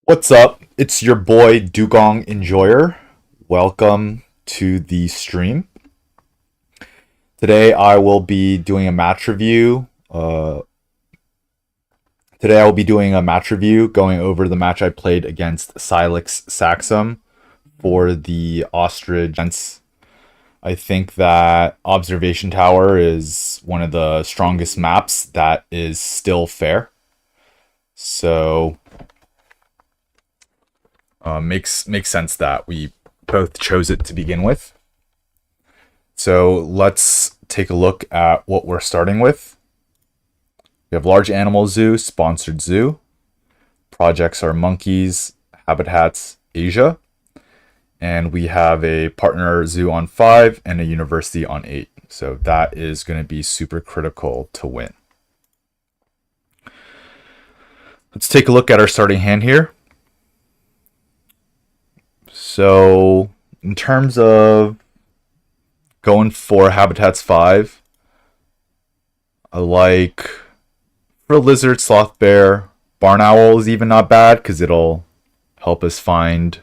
What's up? It's your boy DugongEnjoyer. Welcome to the stream. Today I will be doing a match review. Going over the match I played against SilexSaxum for the ostrich. I think that Observation Tower is one of the strongest maps that is still fair. So makes sense that we both chose it to begin with. So let's take a look at what we're starting with. We have Large Animal Zoo, Sponsored Zoo. Projects are Monkeys, Habitats, Asia. And we have a Partner Zoo on 5 and a University on 8. So that is going to be super critical to win. Let's take a look at our starting hand here. So in terms of going for Habitats 5, I like for lizard, sloth bear, barn owl is even not bad because it'll help us find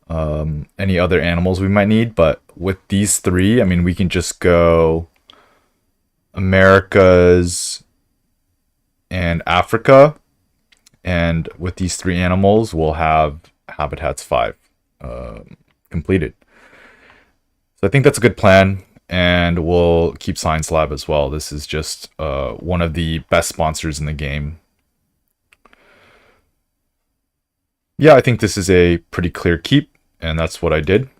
any other animals we might need. But with these three, I mean, we can just go Americas and Africa. And with these three animals, we'll have Habitats 5 completed. So I think that's a good plan. And we'll keep Science Lab as well. This is just one of the best sponsors in the game. Yeah, I think this is a pretty clear keep, and that's what I did.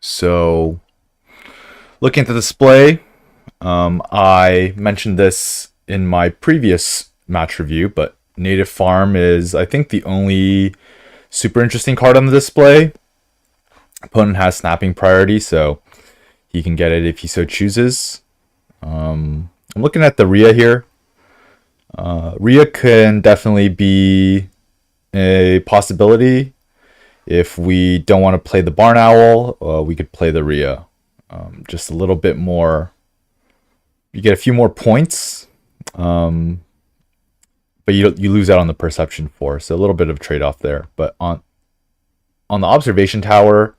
So, looking at the display, I mentioned this in my previous match review, but Native Farm is, I think, the only super interesting card on the display. Opponent has snapping priority, so he can get it if he so chooses. I'm looking at the Rhea here. Rhea can definitely be a possibility. If we don't want to play the Barn Owl, we could play the Rhea. Just a little bit more. You get a few more points, but you lose out on the Perception 4, so a little bit of trade-off there. But on the Observation Tower,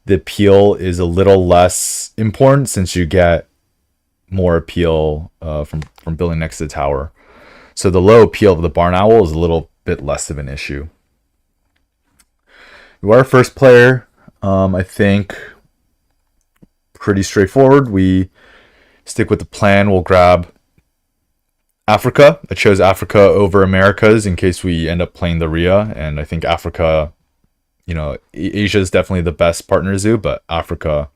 the appeal is a little less important since you get more appeal from building next to the tower. So the low appeal of the Barn Owl is a little bit less of an issue. You are a first player. I think pretty straightforward. We stick with the plan. We'll grab Africa. I chose Africa over Americas in case we end up playing the Rhea. And I think Africa, Asia is definitely the best partner zoo, but Africa,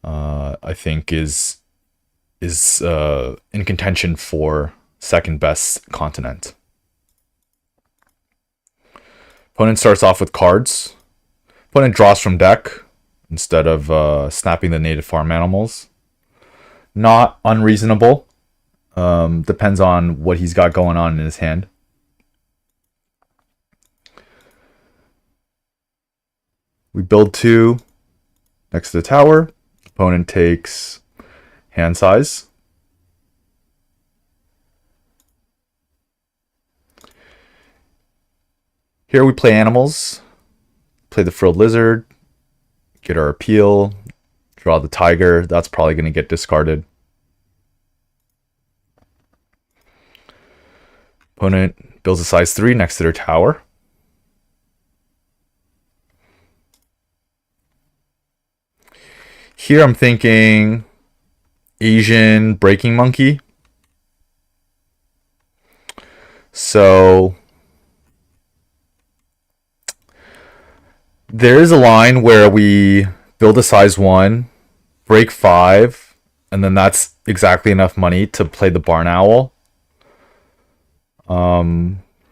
I think is in contention for second best continent. Opponent starts off with cards. Opponent draws from deck instead of snapping the native farm animals. Not unreasonable. Depends on what he's got going on in his hand. We build 2 next to the tower. Opponent takes hand size. Here we play animals. Play the frilled lizard. Get our appeal. Draw the tiger. That's probably going to get discarded. Opponent builds a size 3 next to their tower. Here I'm thinking Asian breaking monkey. So there is a line where we build a size 1, break 5, and then that's exactly enough money to play the Barn Owl.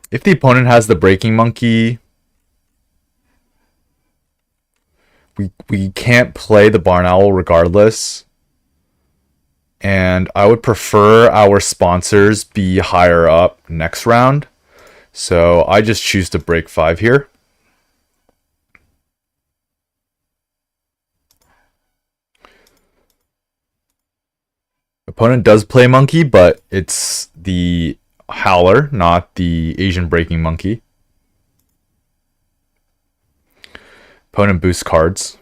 If the opponent has the breaking monkey, we can't play the Barn Owl regardless. And I would prefer our sponsors be higher up next round. So I just choose to break 5 here. Opponent does play monkey, but it's the howler, not the Asian breaking monkey. Opponent boosts cards.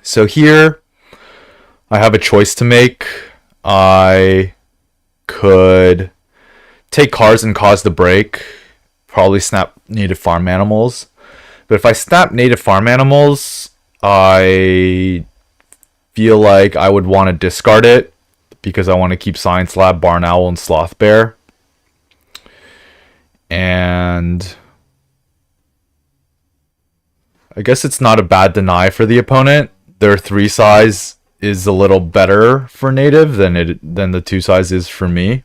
So here, I have a choice to make. I could take cards and cause the break. Probably snap native farm animals. But if I snap native farm animals, I feel like I would want to discard it because I want to keep Science Lab, Barn Owl, and Sloth Bear. And I guess it's not a bad deny for the opponent. Their 3 size is a little better for native than the 2 size is for me.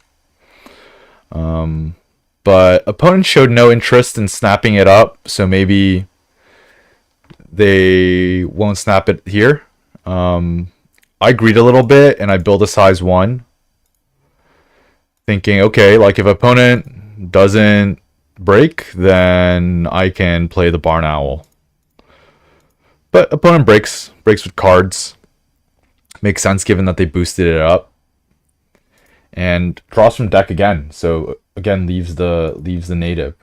But opponent showed no interest in snapping it up, so maybe they won't snap it here. I greed a little bit and I build a size 1, thinking, okay, like if opponent doesn't break, then I can play the Barn Owl. But opponent breaks with cards. Makes sense given that they boosted it up. And draws from deck again. So again, leaves the native.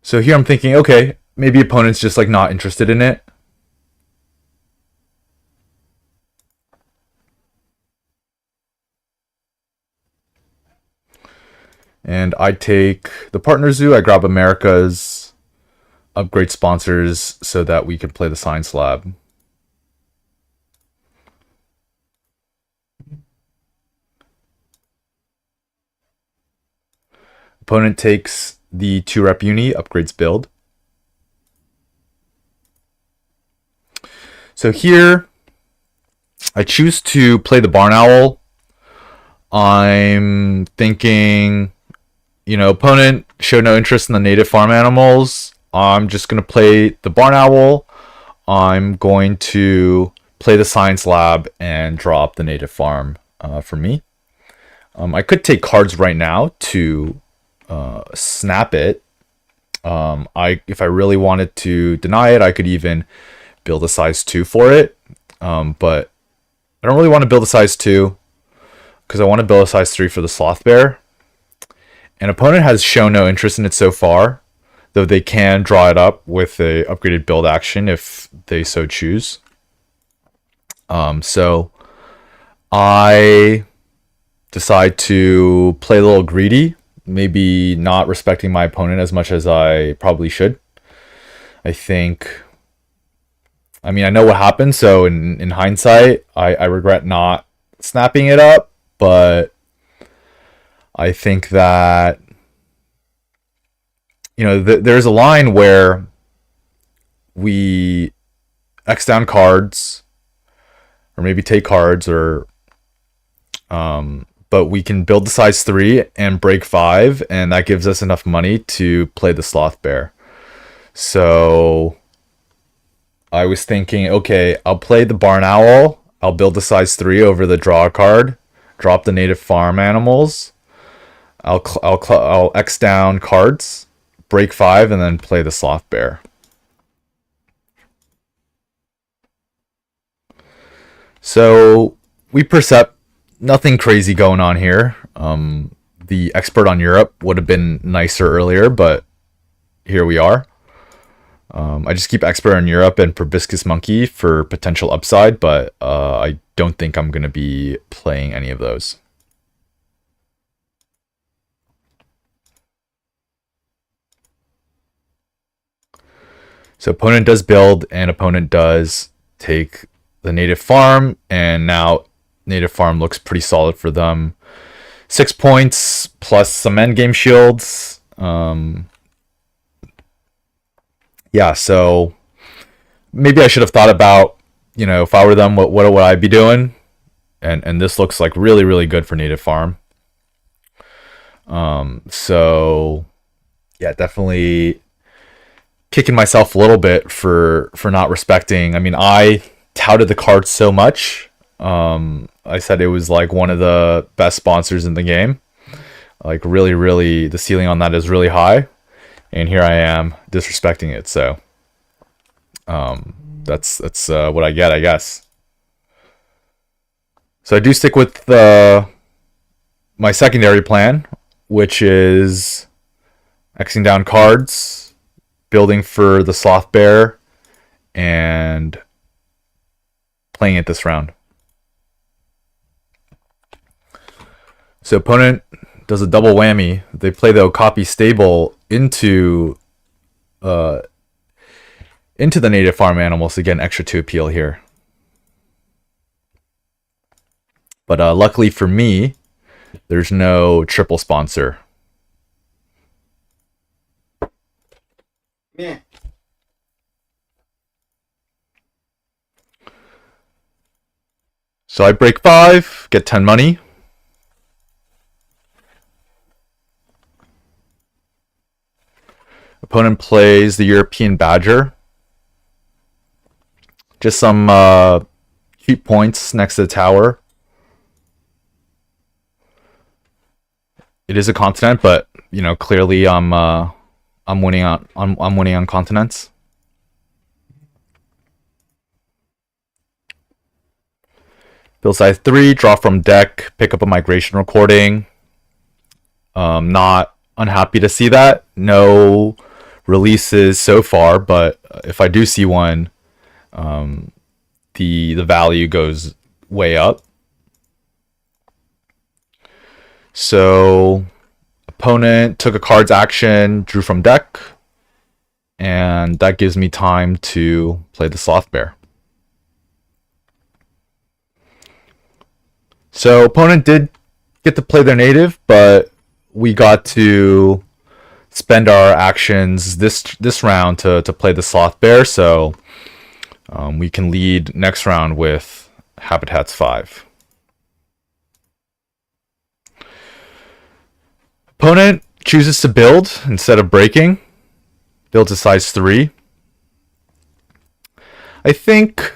So here I'm thinking, okay, maybe opponent's just like not interested in it. And I take the Partner Zoo. I grab America's upgrade sponsors so that we can play the Science Lab. Opponent takes the 2-rep uni, upgrades build. So here, I choose to play the Barn Owl. I'm thinking, you know, opponent showed no interest in the native farm animals. I'm just going to play the Barn Owl. I'm going to play the Science Lab and draw up the native farm for me. I could take cards right now to snap it. If I really wanted to deny it, I could even build a size 2 for it. But I don't really want to build a size 2 because I want to build a size 3 for the Sloth Bear. And opponent has shown no interest in it so far, though they can draw it up with a upgraded build action if they so choose. So I decide to play a little greedy, maybe not respecting my opponent as much as I probably should. I know what happened, so in hindsight, I regret not snapping it up, but I think that, you know, there's a line where we X down cards, or maybe take cards, or but we can build the size 3 and break 5, and that gives us enough money to play the Sloth Bear. So I was thinking, okay, I'll play the Barn Owl, I'll build the size 3 over the draw card, drop the native farm animals, I'll X down cards, break 5, and then play the Sloth Bear. So we percept nothing crazy going on here. The expert on Europe would have been nicer earlier, but here we are. I just keep expert on Europe and proboscis monkey for potential upside, but I don't think I'm going to be playing any of those. So opponent does build, and opponent does take the native farm, and now native farm looks pretty solid for them. 6 points plus some endgame shields. Yeah, so maybe I should have thought about, you know, if I were them, what would I be doing? And this looks like really, really good for native farm. So yeah, definitely kicking myself a little bit for not respecting. I mean, I touted the card so much. I said it was like one of the best sponsors in the game. Like really, really, the ceiling on that is really high. And here I am disrespecting it. So that's what I get, I guess. So I do stick with my secondary plan, which is Xing down cards, building for the Sloth Bear, and playing it this round. So opponent does a double whammy. They play the Okapi stable into the native farm animals to get an extra 2 appeal here. But luckily for me, there's no triple sponsor. Yeah. So I break 5, get 10 money. Opponent plays the European Badger. Just some cheap points next to the tower. It is a continent, but you know clearly I'm winning on continents. Build size 3, draw from deck, pick up a migration recording. Not unhappy to see that. No releases so far, but if I do see one, the value goes way up. So opponent took a card's action, drew from deck, and that gives me time to play the Sloth Bear. So opponent did get to play their native, but we got to spend our actions this round to play the Sloth Bear, so we can lead next round with Habitats 5. Opponent chooses to build instead of breaking. Build to size 3. I think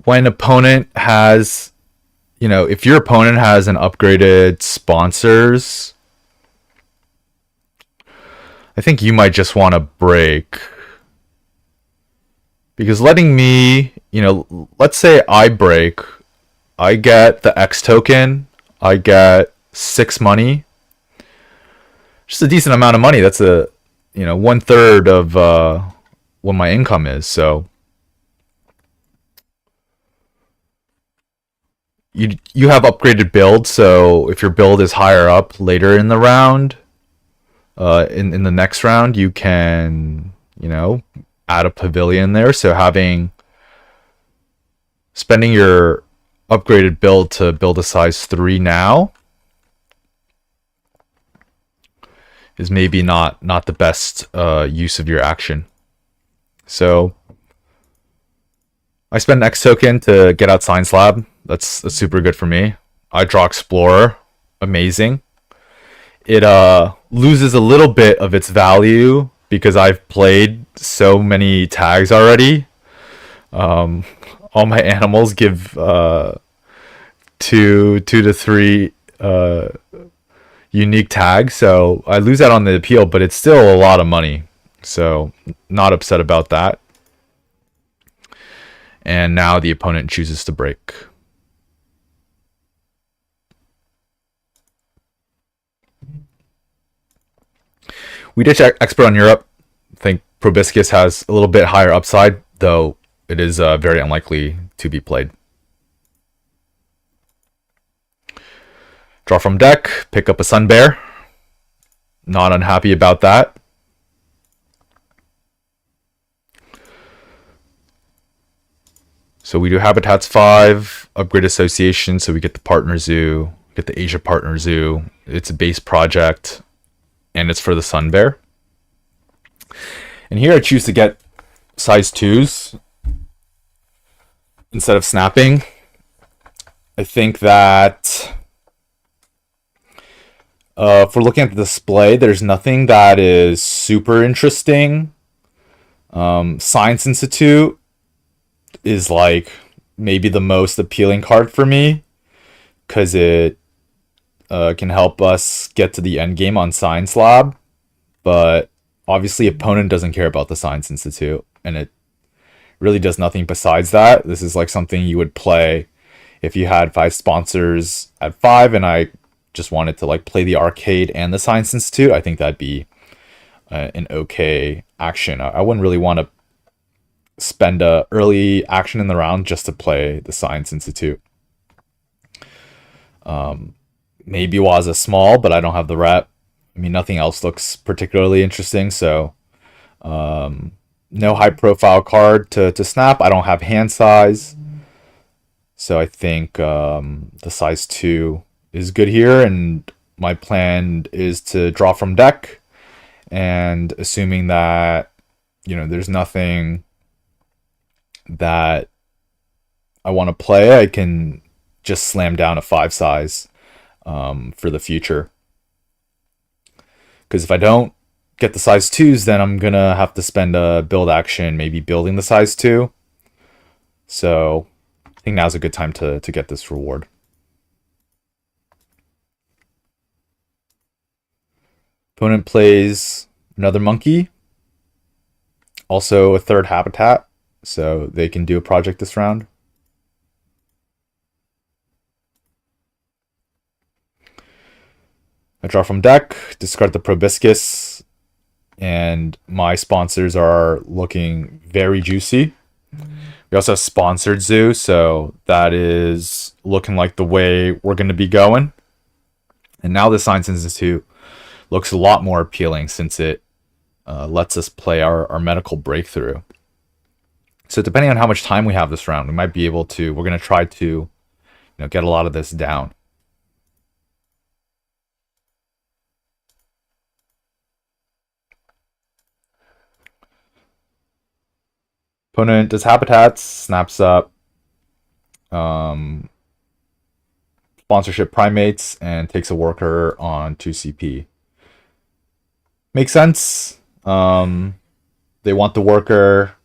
when opponent has, you know, if your opponent has an upgraded sponsors, I think you might just want to break. Because letting me, you know, let's say I break, I get the X token, I get 6 money. Just a decent amount of money. That's a, you know, 1/3 of what my income is. So you have upgraded build. So if your build is higher up later in the round, in the next round, you can, you know, add a pavilion there. So spending your upgraded build to build a size 3 now is maybe not the best use of your action. So I spend X token to get out Science Lab. That's super good for me. I draw Explorer. Amazing. It loses a little bit of its value because I've played so many tags already. All my animals give 2 to 3 unique tags, so I lose out on the appeal, but it's still a lot of money, so not upset about that. And now the opponent chooses to break. We ditch Expert on Europe. I think Proboscis has a little bit higher upside, though it is very unlikely to be played. Draw from deck, pick up a Sun Bear. Not unhappy about that. So we do Habitats 5, Upgrade Association, so we get the Partner Zoo, get the Asia Partner Zoo. It's a base project, and it's for the Sun Bear. And here I choose to get size 2s instead of snapping. I think that if we're looking at the display, there's nothing that is super interesting. Science Institute is like maybe the most appealing card for me because it can help us get to the end game on Science Lab, but obviously opponent doesn't care about the Science Institute, and it really does nothing besides that. This is like something you would play If you had 5 sponsors at 5 and I just wanted to like play the arcade and the Science Institute, I think that'd be an okay action. I wouldn't really want to spend a early action in the round just to play the Science Institute. Maybe Waza small, but I don't have the rep. I mean, nothing else looks particularly interesting, so no high profile card to snap. I don't have hand size, so I think the size 2 is good here, and my plan is to draw from deck, and assuming that, you know, there's nothing that I want to play, I can just slam down a 5 size for the future. Because if I don't get the size 2s, then I'm going to have to spend a build action maybe building the size 2. So I think now's a good time to get this reward. Opponent plays another monkey. Also a 3rd habitat, so they can do a project this round. I draw from deck, discard the proboscis, and my sponsors are looking very juicy. We also have sponsored zoo, so that is looking like the way we're going to be going. And now the Science Institute looks a lot more appealing since it lets us play our medical breakthrough. So depending on how much time we have this round, we might be able to, we're going to try to, you know, get a lot of this down. Opponent does habitats, snaps up sponsorship primates, and takes a worker on 2 CP. Makes sense. They want the worker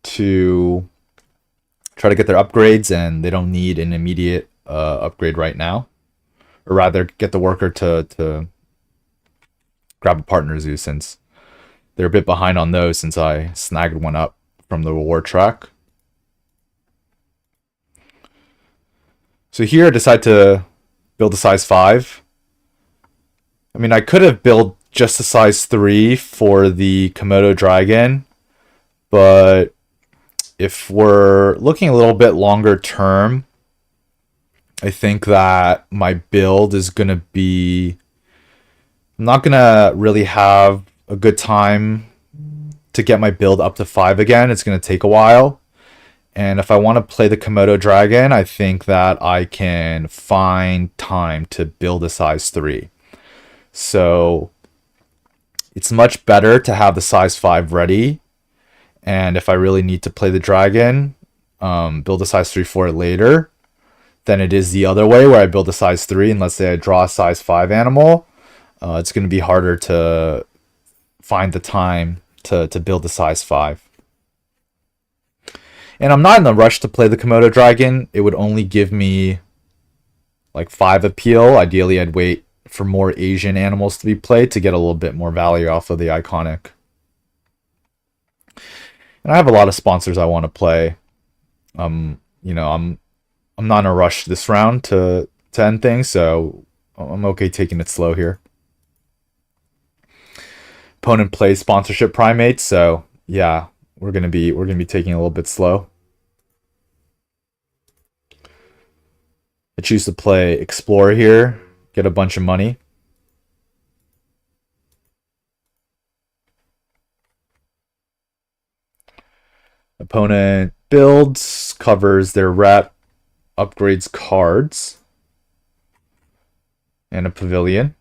to try to get their upgrades, and they don't need an immediate upgrade right now. Or rather, get the worker to grab a partner zoo, since they're a bit behind on those since I snagged one up from the reward track. So here I decide to build a size 5. I mean, I could have built just a size 3 for the Komodo dragon, but if we're looking a little bit longer term, I think that my build is going to be, I'm not going to really have a good time to get my build up to 5 again. It's going to take a while. And if I want to play the Komodo dragon, I think that I can find time to build a size 3. So it's much better to have the size 5 ready. And if I really need to play the dragon, build a size 3 for it later, than it is the other way where I build a size 3 and let's say I draw a size 5 animal. It's going to be harder to find the time to build a size 5. And I'm not in a rush to play the Komodo dragon. It would only give me like 5 appeal. Ideally, I'd wait for more Asian animals to be played to get a little bit more value off of the iconic. And I have a lot of sponsors I want to play. You know, I'm not in a rush this round to end things, so I'm okay taking it slow here. Opponent plays sponsorship primates, so yeah, we're gonna be taking a little bit slow. I choose to play Explorer here, get a bunch of money. Opponent builds, covers their rep, upgrades cards, and a pavilion.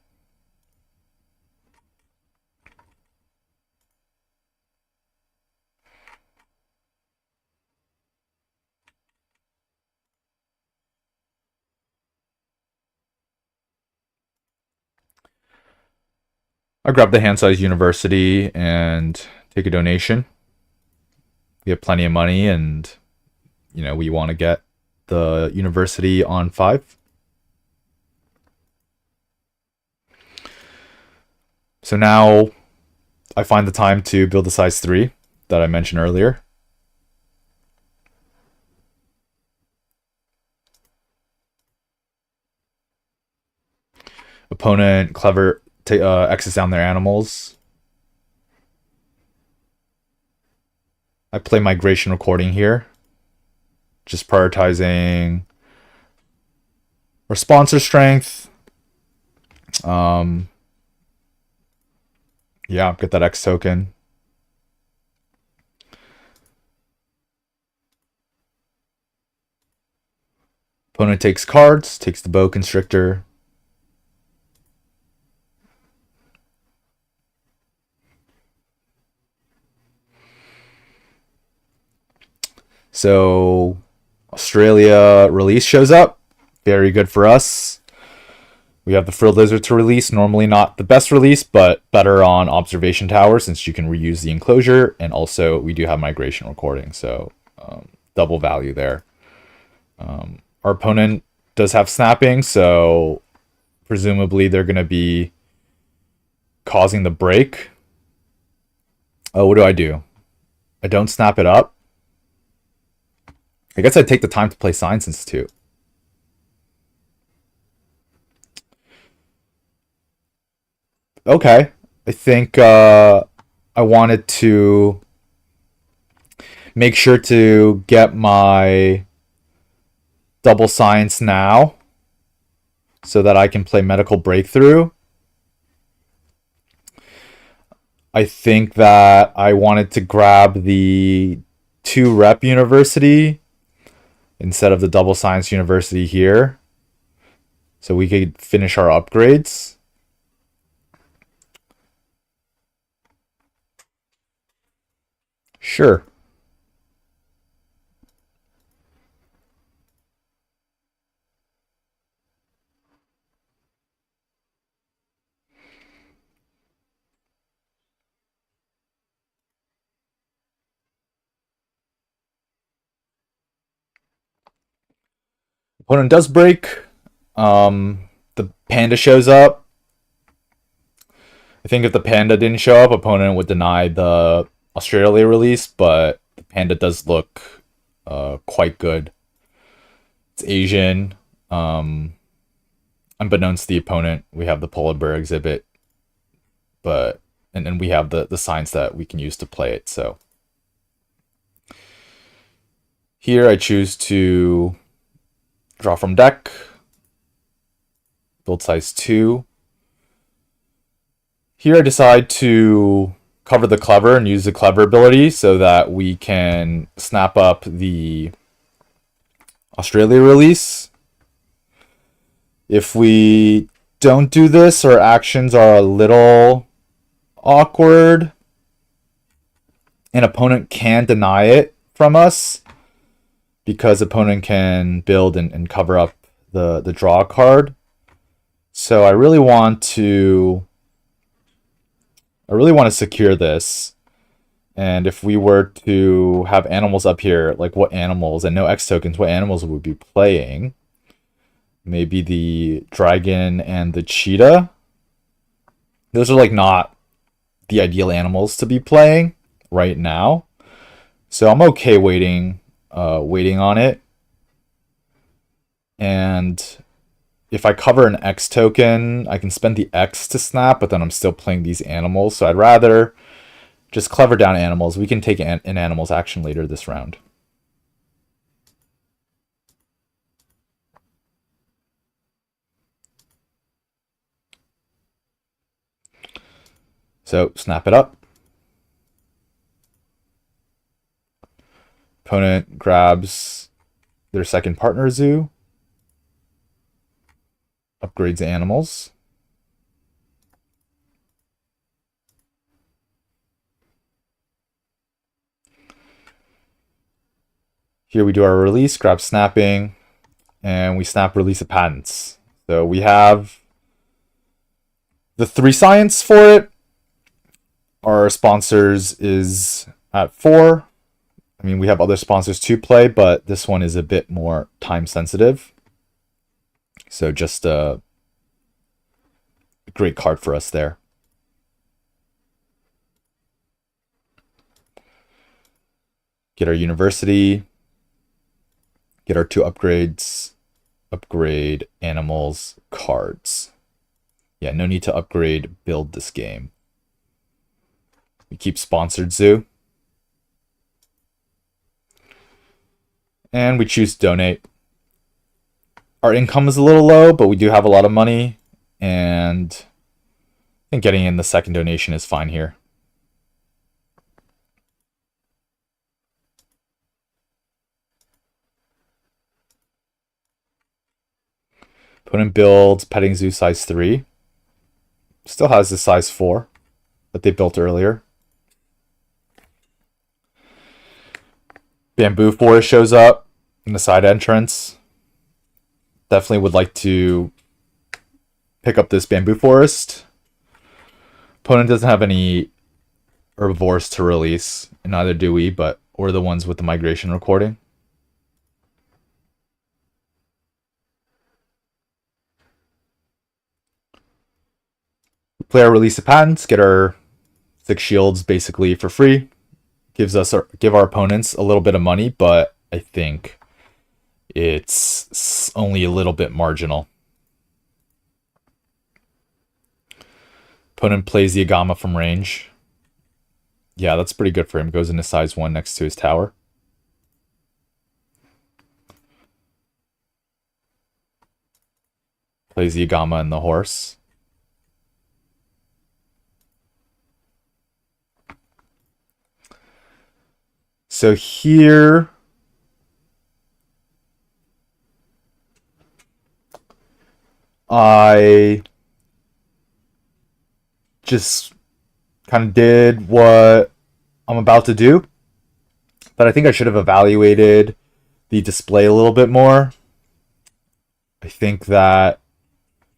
I grab the hand size university and take a donation. We have plenty of money, and you know, we want to get the university on 5. So now I find the time to build the size 3 that I mentioned earlier. opponent clever X's down their animals. I play migration recording here. Just prioritizing our sponsor strength. Yeah, get that X token. Opponent takes cards, takes the bow constrictor. So Australia release shows up. Very good for us. We have the Frilled Lizard to release. Normally not the best release, but better on Observation Tower since you can reuse the enclosure. And also we do have migration recording, so double value there. Our opponent does have snapping, so presumably they're going to be causing the break. Oh, what do? I don't snap it up. I guess I'd take the time to play Science Institute. Okay. I think I wanted to make sure to get my double science now so that I can play Medical Breakthrough. I think that I wanted to grab the 2-rep university instead of the double science university here, so we could finish our upgrades. Sure. Opponent does break. The panda shows up. I think if the panda didn't show up, opponent would deny the Australia release, but the panda does look quite good. It's Asian. Unbeknownst to the opponent, we have the polar bear exhibit, but and we have the signs that we can use to play it. So here I choose to draw from deck, build size 2. Here I decide to cover the clever and use the clever ability so that we can snap up the Australia release. If we don't do this, our actions are a little awkward. An opponent can deny it from us because opponent can build and cover up the draw card. So I really want to secure this. And if we were to have animals up here, like what animals, and no X tokens, what animals would we be playing? Maybe the dragon and the cheetah. Those are like not the ideal animals to be playing right now. So I'm okay waiting on it. And if I cover an X token, I can spend the X to snap, but then I'm still playing these animals. So I'd rather just clever down animals. We can take an animals action later this round. So snap it up. Opponent grabs their second partner zoo. Upgrades animals. Here we do our release, grab snapping, and we snap release of patents. So we have the 3 science for it. Our sponsors is at 4. I mean, we have other sponsors to play, but this one is a bit more time sensitive. So just a great card for us there. Get our university. Get our 2 upgrades. Upgrade animals, cards. Yeah, no need to upgrade build this game. We keep sponsored zoo. And we choose donate. Our income is a little low, but we do have a lot of money. And I think getting in the second donation is fine here. Opponent builds petting zoo size 3. Still has the size 4 that they built earlier. Bamboo forest shows up in the side entrance. Definitely would like to pick up this bamboo forest. Opponent doesn't have any herbivores to release, and neither do we, but we're the ones with the migration recording. We play our release of patents, get our 6 shields basically for free. Give our opponents a little bit of money, but I think it's only a little bit marginal. Opponent plays the Agama from range. Yeah, that's pretty good for him. Goes into size 1 next to his tower. Plays the Agama and the horse. So here I just kind of did what I'm about to do, but I think I should have evaluated the display a little bit more. I think that,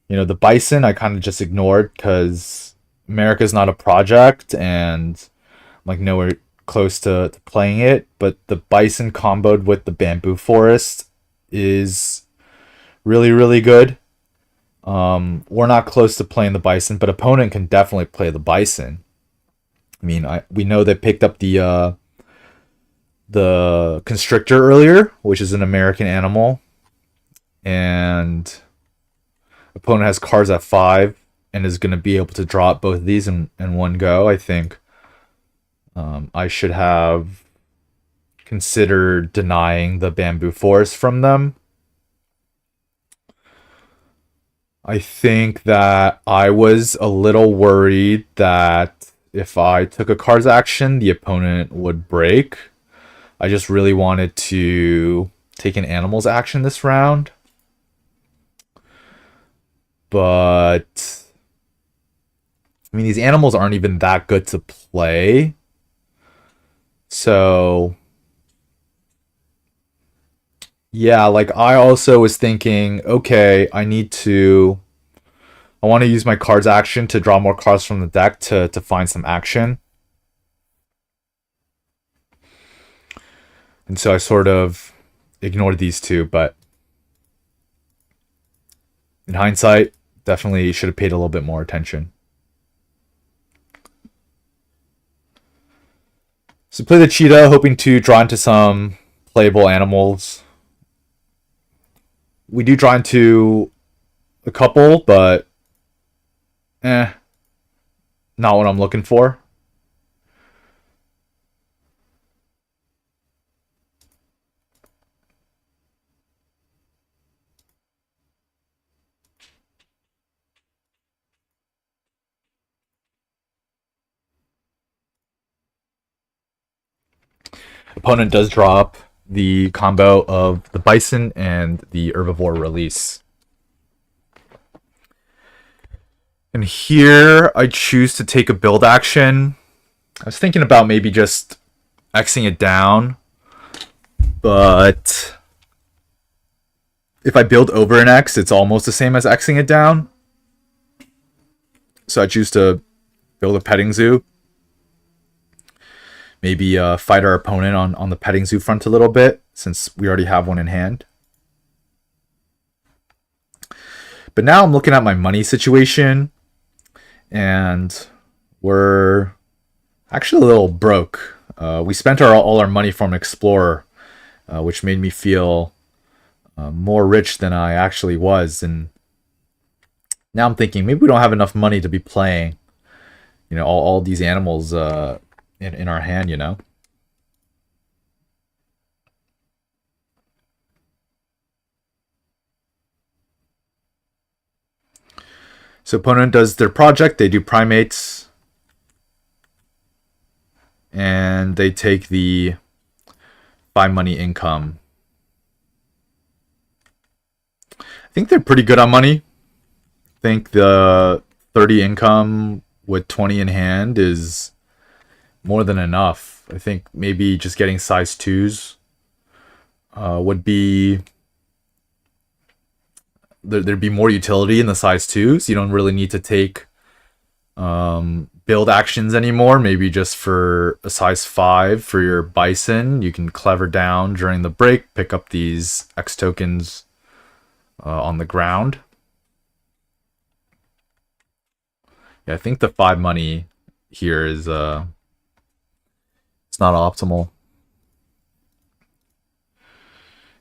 the bison I kind of just ignored because America's not a project and I'm like nowhere close to playing it, but the bison comboed with the bamboo forest is really, really good. We're not close to playing the bison, but opponent can definitely play the bison. I mean, we know they picked up the constrictor earlier, which is an American animal, and opponent has cards at 5 and is going to be able to draw up both of these in one go. I think I should have considered denying the bamboo forest from them. I think that I was a little worried that if I took a card's action, the opponent would break. I just really wanted to take an animal's action this round. But I mean, these animals aren't even that good to play. So yeah, like I also was thinking, okay, I want to use my cards action to draw more cards from the deck to find some action. And so I sort of ignored these two, but in hindsight, definitely should have paid a little bit more attention. So play the cheetah, hoping to draw into some playable animals. We do draw into a couple, but not what I'm looking for. Opponent does draw up the combo of the bison and the herbivore release. And here I choose to take a build action. I was thinking about maybe just Xing it down, but if I build over an X, it's almost the same as Xing it down. So I choose to build a petting zoo. Maybe fight our opponent on the petting zoo front a little bit, since we already have one in hand. But now I'm looking at my money situation, and we're actually a little broke. We spent all our money from Explorer, which made me feel more rich than I actually was. And Now I'm thinking maybe we don't have enough money to be playing, all these animals in our hand, So opponent does their project, they do primates, and they take the 5 money income. I think they're pretty good on money. I think the 30 income with 20 in hand is more than enough. I think maybe just getting size 2s would be... There'd be more utility in the size 2s. You don't really need to take build actions anymore. Maybe just for a size 5 for your bison, you can clever down during the break, pick up these X tokens on the ground. Yeah, I think the 5 money here is it's not optimal.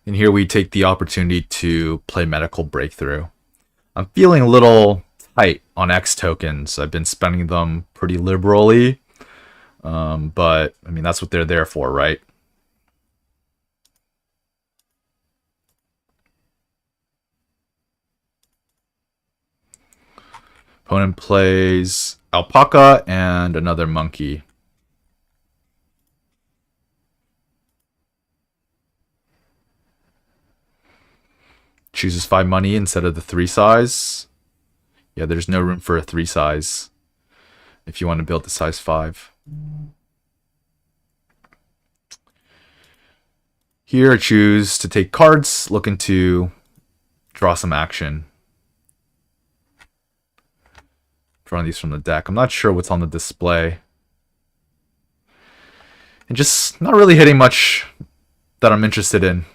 And here we take the opportunity to play Medical Breakthrough. I'm feeling a little tight on X tokens. I've been spending them pretty liberally. But, I mean, that's what they're there for, right? Opponent plays Alpaca and another monkey. Chooses 5 money instead of the 3 size. Yeah, there's no room for a 3 size if you want to build the size 5. Here I choose to take cards, looking to draw some action. Drawing these from the deck. I'm not sure what's on the display. And just not really hitting much that I'm interested in.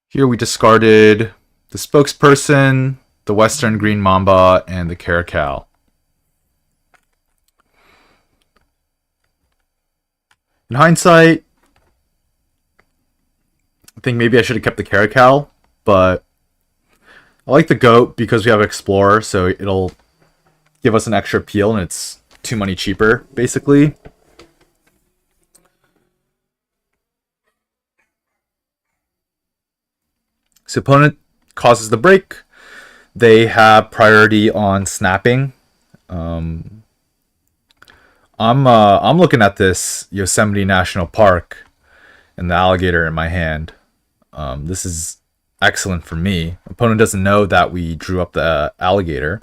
Here we discarded the spokesperson, the Western Green Mamba, and the Caracal. In hindsight, I think maybe I should have kept the Caracal, but I like the goat because we have Explorer, so it'll give us an extra appeal, and it's 2 money cheaper, basically. So opponent causes the break. They have priority on snapping. I'm looking at this Yosemite National Park and the alligator in my hand. This is excellent for me. Opponent doesn't know that we drew up the alligator.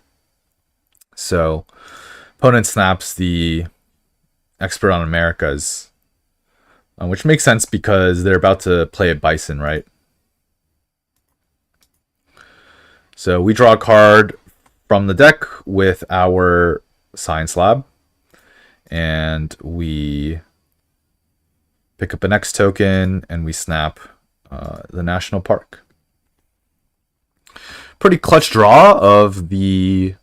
So opponent snaps the Expert on Americas, which makes sense because they're about to play a bison, right? So we draw a card from the deck with our Science Lab, and we pick up an X token, and we snap the National Park. Pretty clutch draw of the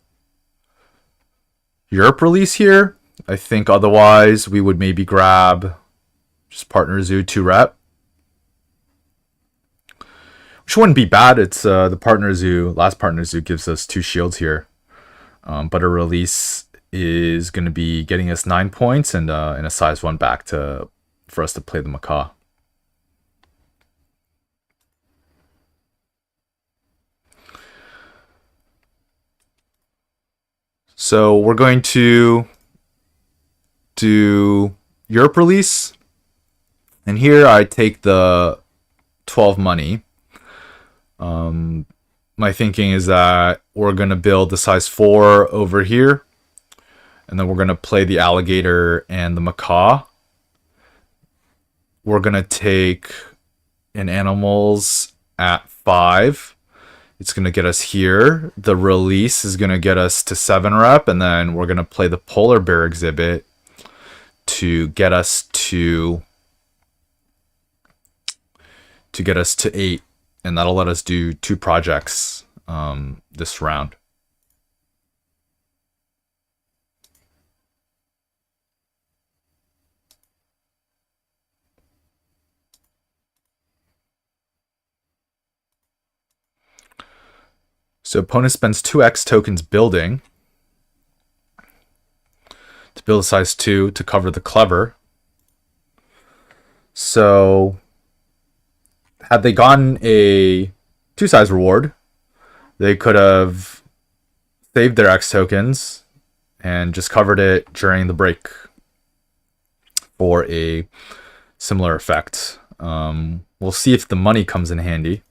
Europe release here. I think otherwise we would maybe grab just Partner Zoo 2-rep. Which wouldn't be bad. It's the Partner Zoo. Last Partner Zoo gives us 2 shields here. But a release is going to be getting us 9 points and a size 1 back for us to play the Macaw. So we're going to do Europe release. And here I take the 12 money. My thinking is that we're going to build the size 4 over here. And then we're going to play the alligator and the macaw. We're going to take an animals at 5. It's going to get us here. The release is going to get us to 7-rep. And then we're going to play the polar bear exhibit to get us to 8. And that'll let us do 2 projects this round. So opponent spends 2x tokens building to build a size 2 to cover the clever. So had they gotten a 2 size reward, they could have saved their X tokens and just covered it during the break for a similar effect. We'll see if the money comes in handy.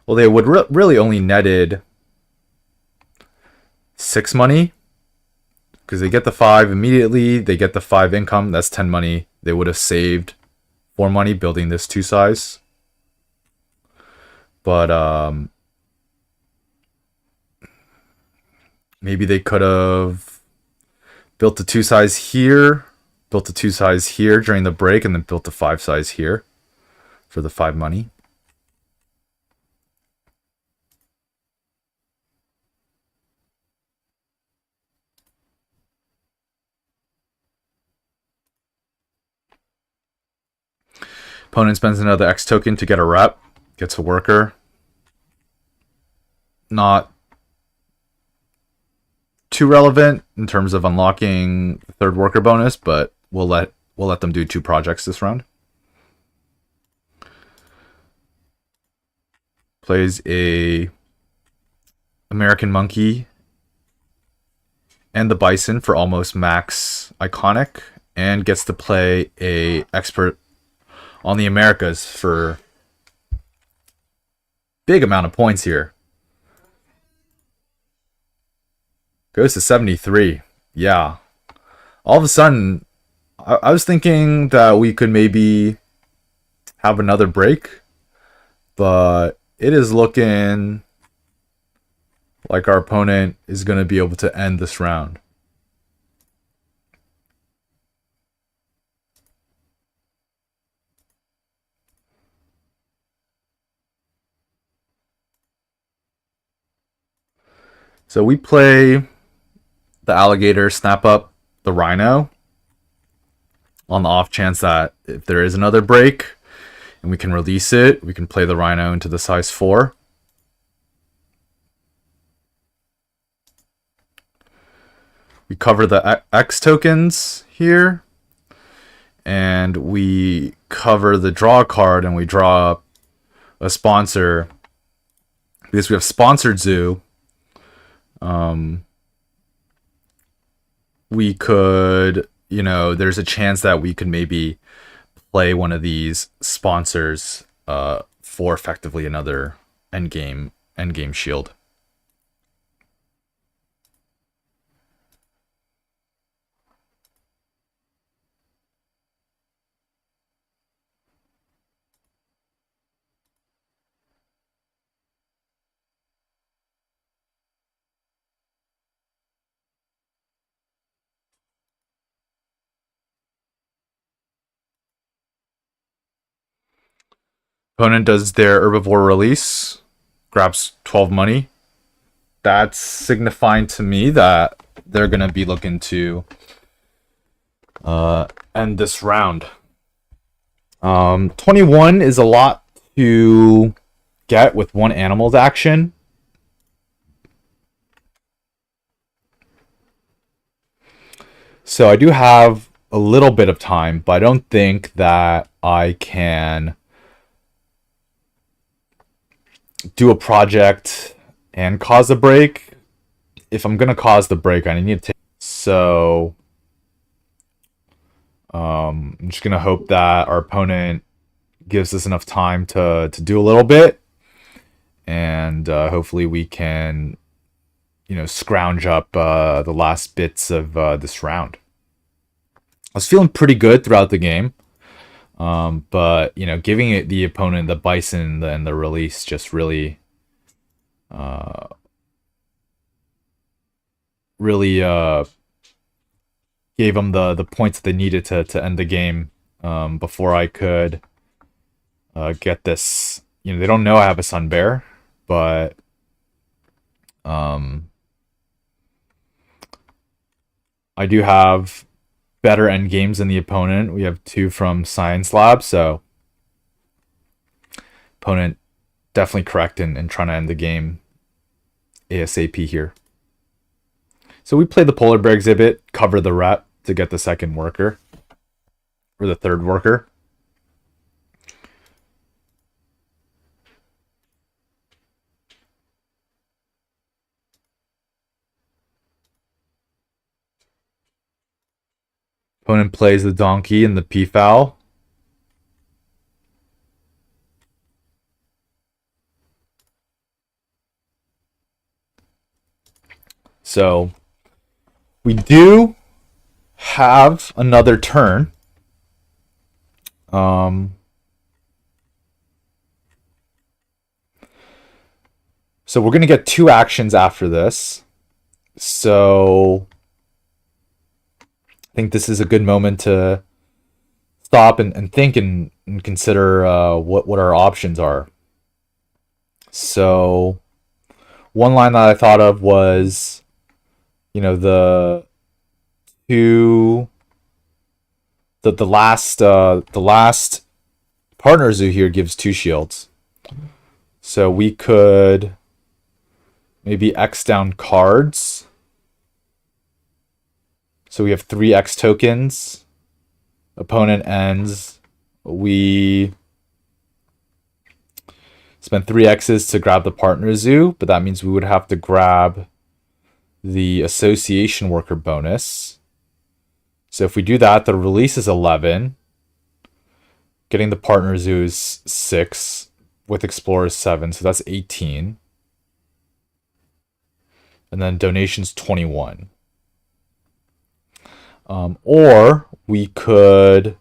Well, they would really only netted 6 money because they get the 5 immediately. They get the 5 income. That's 10 money. They would have saved 4 money building this 2 size. But maybe they could have built the 2 size here, built the 2 size here during the break, and then built the 5 size here for the 5 money. Opponent spends another X token to get a rep, gets a worker. Not too relevant in terms of unlocking the 3rd worker bonus, but we'll let them do 2 projects this round. Plays a American Monkey and the Bison for almost max iconic, and gets to play a expert on the Americas for big amount of points here. Goes to 73. Yeah. All of a sudden, I was thinking that we could maybe have another break, but it is looking like our opponent is going to be able to end this round. So we play the alligator, snap up the rhino on the off chance that if there is another break and we can release it, we can play the rhino into the size 4. We cover the X tokens here, and we cover the draw card, and we draw a sponsor because we have sponsored zoo. We could, there's a chance that we could maybe play one of these sponsors for effectively another endgame shield. Opponent does their herbivore release, grabs 12 money. That's signifying to me that they're going to be looking to end this round. 21 is a lot to get with 1 animal's action. So I do have a little bit of time, but I don't think that I can do a project and cause a break. If I'm going to cause the break, I need to take... So I'm just going to hope that our opponent gives us enough time to do a little bit. And hopefully we can, scrounge up the last bits of this round. I was feeling pretty good throughout the game. But, giving the opponent the bison and the release just really gave them the points that they needed to end the game before I could get this. You know, they don't know I have a Sun Bear, but I do have better end games than the opponent. We have 2 from Science Lab, so opponent definitely correct in trying to end the game ASAP here. So we play the polar bear exhibit, cover the rep to get the second worker, or the third worker. Opponent plays the donkey and the peafowl. So we do have another turn. So we're going to get 2 actions after this. So I think this is a good moment to stop and think and consider what our options are. So one line that I thought of was, you know, the last partner zoo here gives 2 shields. So we could maybe X down cards. So we have 3 X tokens. Opponent ends. We spend 3 X's to grab the partner zoo, but that means we would have to grab the association worker bonus. So if we do that, the release is 11. Getting the partner zoo is 6. With explorer is 7, so that's 18. And then donations 21. Or we could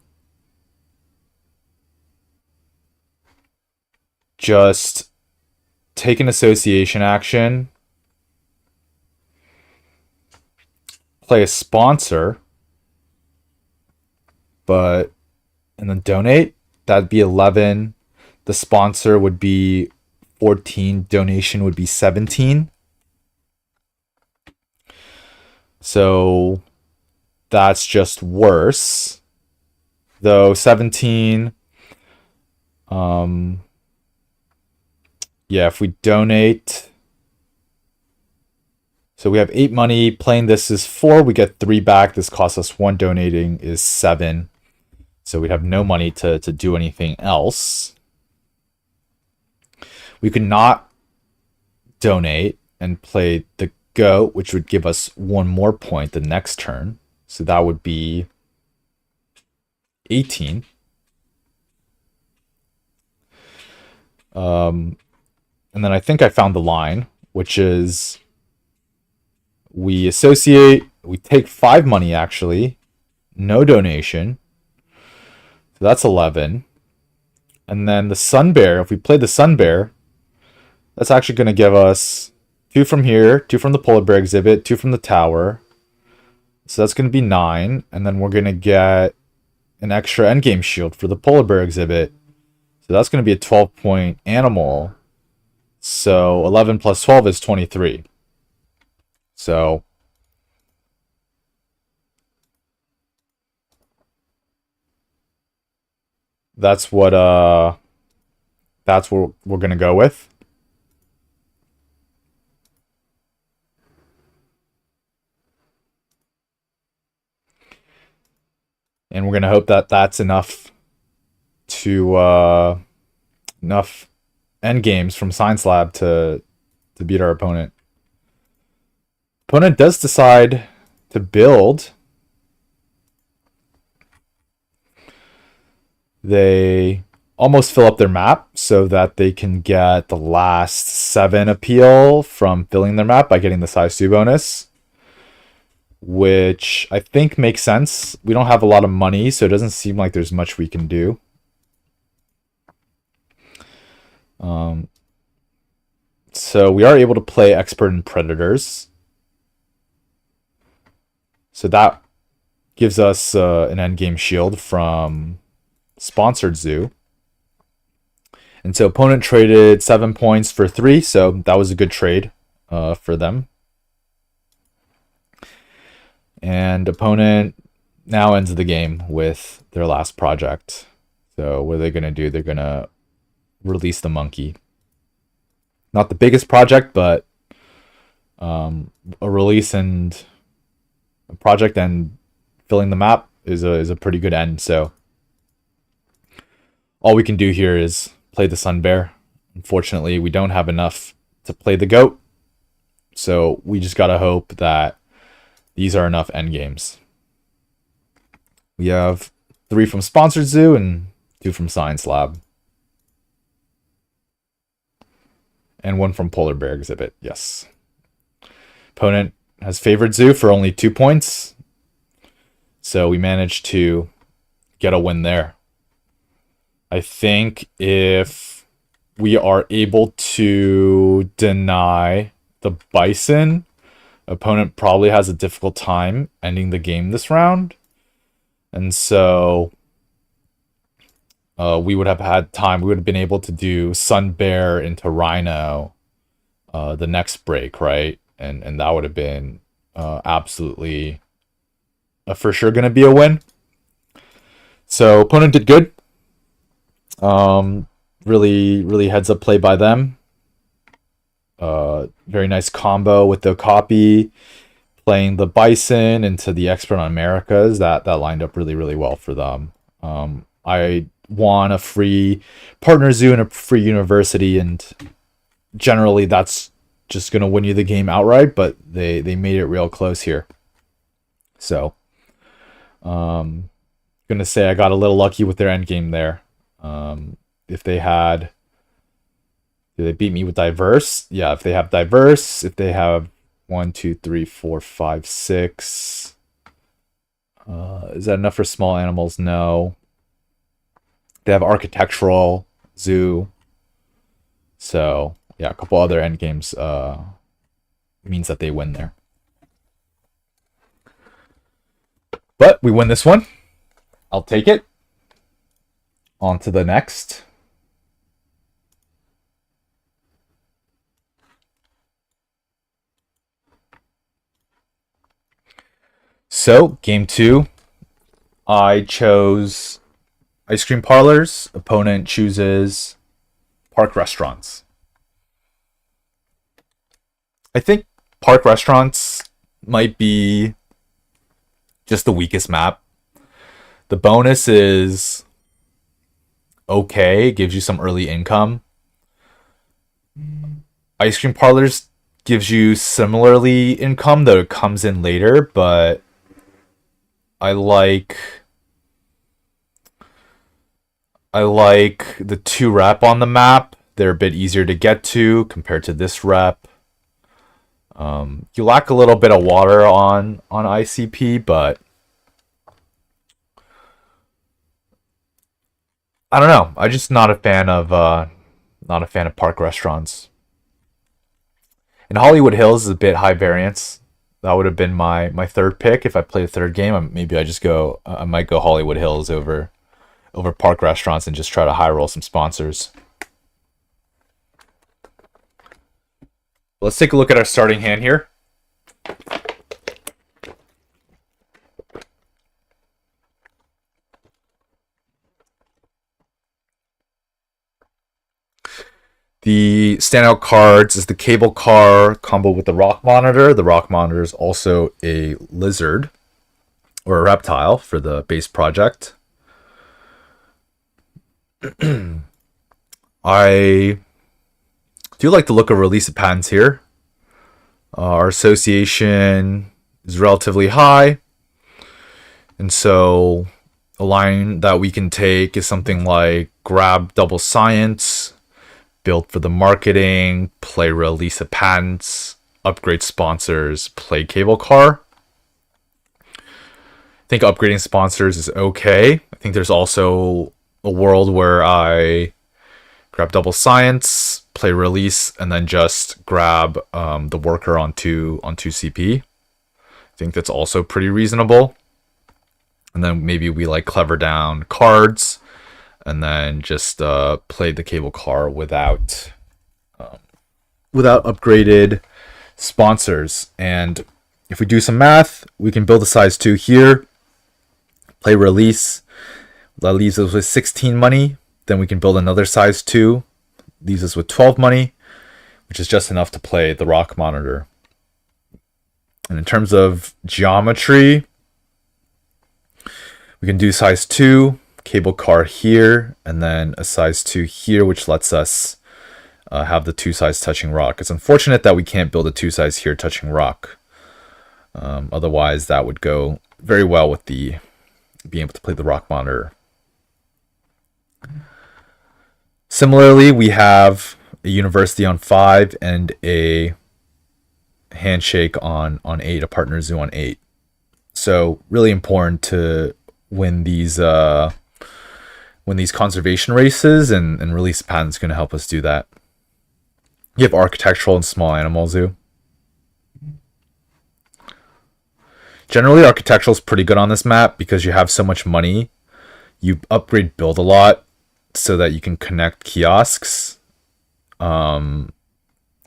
just take an association action, play a sponsor, and then donate. That'd be 11. The sponsor would be 14. Donation would be 17. So that's just worse. Though 17, yeah, if we donate, so we have 8 money, playing this is 4, we get 3 back, this costs us 1, donating is 7. So we have no money to do anything else. We could not donate and play the goat, which would give us 1 more point the next turn. So that would be 18. And then I think I found the line, which is we associate, we take 5 money actually, no donation. So that's 11. And then the Sun Bear, if we play the Sun Bear, that's actually going to give us 2 from here, 2 from the polar bear exhibit, 2 from the tower. So that's going to be 9. And then we're going to get an extra endgame shield for the polar bear exhibit. So that's going to be a 12-point animal. So 11 plus 12 is 23. So that's what we're going to go with. And we're going to hope that that's enough to enough end games from Science Lab to beat our opponent. Opponent does decide to build. They almost fill up their map so that they can get the last 7 appeal from filling their map by getting the size 2 bonus, which I think makes sense. We don't have a lot of money, so it doesn't seem like there's much we can do. So we are able to play expert in predators. So that gives us an endgame shield from Sponsored Zoo. And so opponent traded 7 points for 3, so that was a good trade for them. And opponent now ends the game with their last project. So what are they going to do? They're going to release the monkey. Not the biggest project, but a release and a project and filling the map is a pretty good end. So all we can do here is play the Sun Bear. Unfortunately, we don't have enough to play the goat. So we just got to hope that these are enough endgames. We have 3 from Sponsored Zoo and 2 from Science Lab. And 1 from Polar Bear Exhibit, yes. Opponent has favored Zoo for only 2 points. So we managed to get a win there. I think if we are able to deny the Bison, opponent probably has a difficult time ending the game this round. And so we would have had time. We would have been able to do Sun Bear into Rhino the next break, right? And that would have been absolutely for sure going to be a win. So opponent did good. Really heads up play by them. Very nice combo with the copy, playing the Bison into the Expert on Americas. That lined up really well for them. I won a free partner zoo and a free university, and generally that's just gonna win you the game outright, but they made it real close here. So gonna say I got a little lucky with their end game there. If they had, do they beat me with diverse? Yeah, if they have diverse, if they have 1, 2, 3, 4, 5, 6. Is that enough for small animals? No. They have architectural zoo. So yeah, a couple other end games means that they win there. But we win this one. I'll take it. On to the next. So, game 2, I chose ice cream parlors. Opponent chooses park restaurants. I think park restaurants might be just the weakest map. The bonus is okay, gives you some early income. Ice cream parlors gives you similarly income, though it comes in later, but I like the 2 rep on the map. They're a bit easier to get to compared to this rep. You lack a little bit of water on ICP, but I don't know. I'm just not a fan of park restaurants. And Hollywood Hills is a bit high variance. That would have been my 3rd pick if I played a 3rd game. Maybe I might go Hollywood Hills over park restaurants and just try to high roll some sponsors. Let's take a look at our starting hand here. The standout cards is the cable car combo with the rock monitor. The rock monitor is also a lizard or a reptile for the base project. I do like the look of release of patents here. Our association is relatively high, and so a line that we can take is something like grab double science, build for the marketing, play release of patents, upgrade sponsors, play cable car. I think upgrading sponsors is okay. I think there's also a world where I grab double science, play release, and then just grab the worker onto CP. I think that's also pretty reasonable. and then maybe we like clever down cards, and then just play the cable car without upgraded sponsors. And if we do some math, we can build a size 2 here, play release. That leaves us with 16 money. Then we can build another size 2, leaves us with 12 money, which is just enough to play the rock monitor. And in terms of geometry, we can do size 2, cable car here, and then a size 2 here, which lets us have the 2 sides touching rock. It's unfortunate that we can't build a 2 sides here touching rock. Otherwise, that would go very well with the being able to play the rock monitor. Similarly, we have a university on 5 and a handshake on 8, a partner zoo on 8. So really important to win these conservation races, and release patents going to help us do that. You have architectural and small animal zoo. Generally, architectural is pretty good on this map because you have so much money. You upgrade build a lot so that you can connect kiosks. And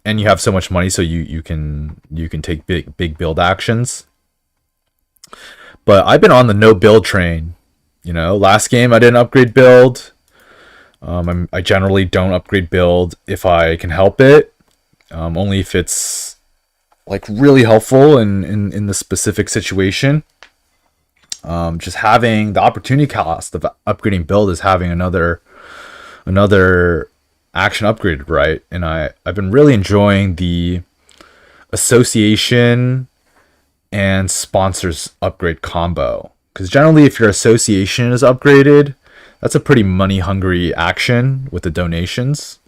you have so much money so you can take big build actions. But I've been on the no build train. You know, last game I didn't upgrade build. I generally don't upgrade build if I can help it. Only if it's like really helpful in the specific situation. Just having the opportunity cost of upgrading build is having another action upgraded, right? And I've been really enjoying the association and sponsors upgrade combo, because generally if your association is upgraded, that's a pretty money hungry action with the donations.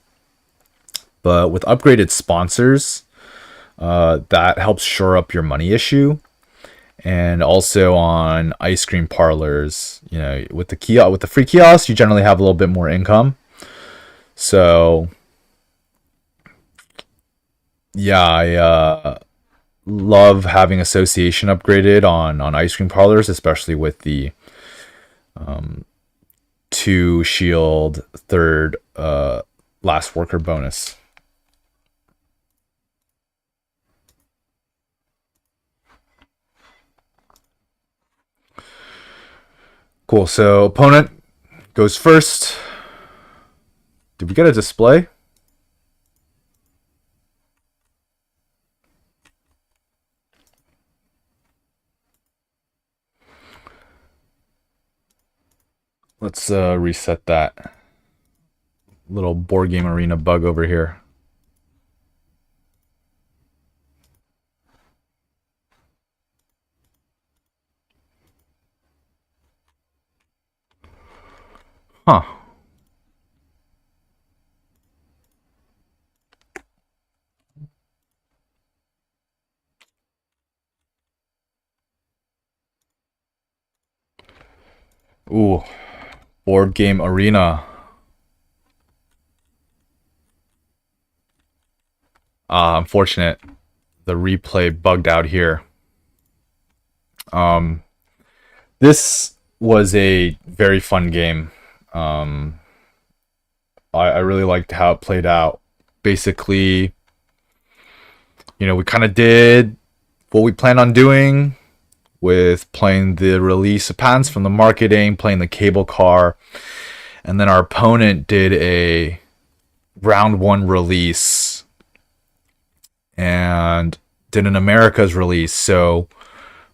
But with upgraded sponsors, that helps shore up your money issue. And also on ice cream parlors, you know, with the free kiosks, you generally have a little bit more income. So yeah, I love having association upgraded on ice cream parlors, especially with the 2 shield third last worker bonus. Cool, so opponent goes first. Did we get a display? Let's reset that little board game arena bug over here. Huh. Ooh, board game arena. Unfortunate. The replay bugged out here. This was a very fun game. I really liked how it played out. Basically, you know, we kind of did what we planned on doing with playing the release of patents from the marketing, playing the cable car, and then our opponent did a round 1 release and did an America's release. So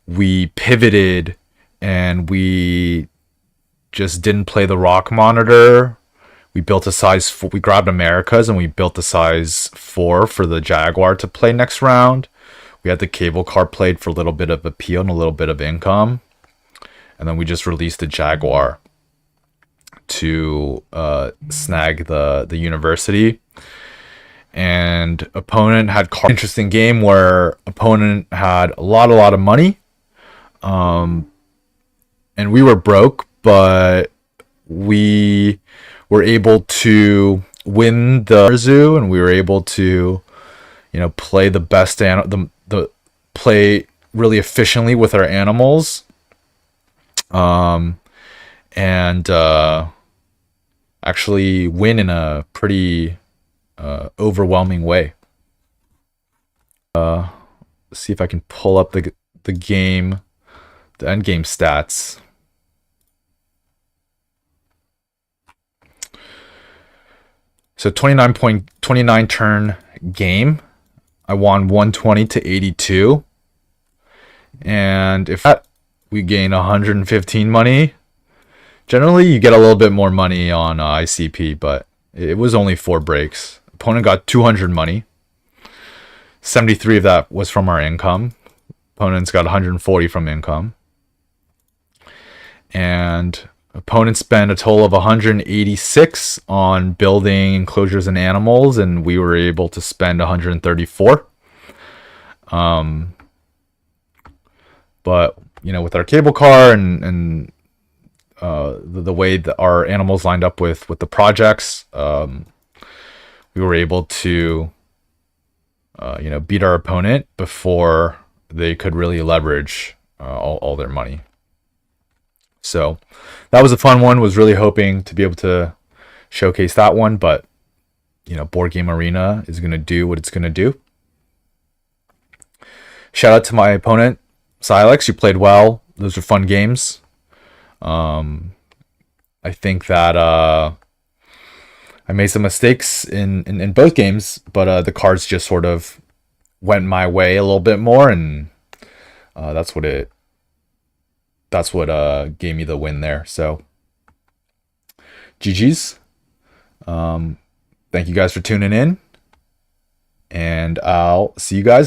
we pivoted and we just didn't play the rock monitor. We built a size 4. We grabbed America's and we built a size 4 for the Jaguar to play next round. We had the cable car played for a little bit of appeal and a little bit of income. And then we just released the Jaguar to snag the university. And opponent had interesting game where opponent had a lot of money. And we were broke, but we were able to win the zoo, and we were able to, you know, play the best play really efficiently with our animals. and actually win in a pretty overwhelming way. See if I can pull up the game, the end game stats. So 29 turn game. I won 120 to 82. And if that, we gain 115 money. Generally, you get a little bit more money on ICP, but it was only 4 breaks. Opponent got 200 money. 73 of that was from our income. Opponents got 140 from income. And opponents spent a total of 186 on building enclosures and animals, and we were able to spend 134. But you know, with our cable car and the way that our animals lined up with the projects, we were able to you know, beat our opponent before they could really leverage all their money. So that was a fun one. Was really hoping to be able to showcase that one, but you know, Board Game Arena is going to do what it's going to do. Shout out to my opponent, Silex. You played well. Those were fun games. I think that I made some mistakes in both games, but the cards just sort of went my way a little bit more, and that's what gave me the win there. So GG's. Thank you guys for tuning in, and I'll see you guys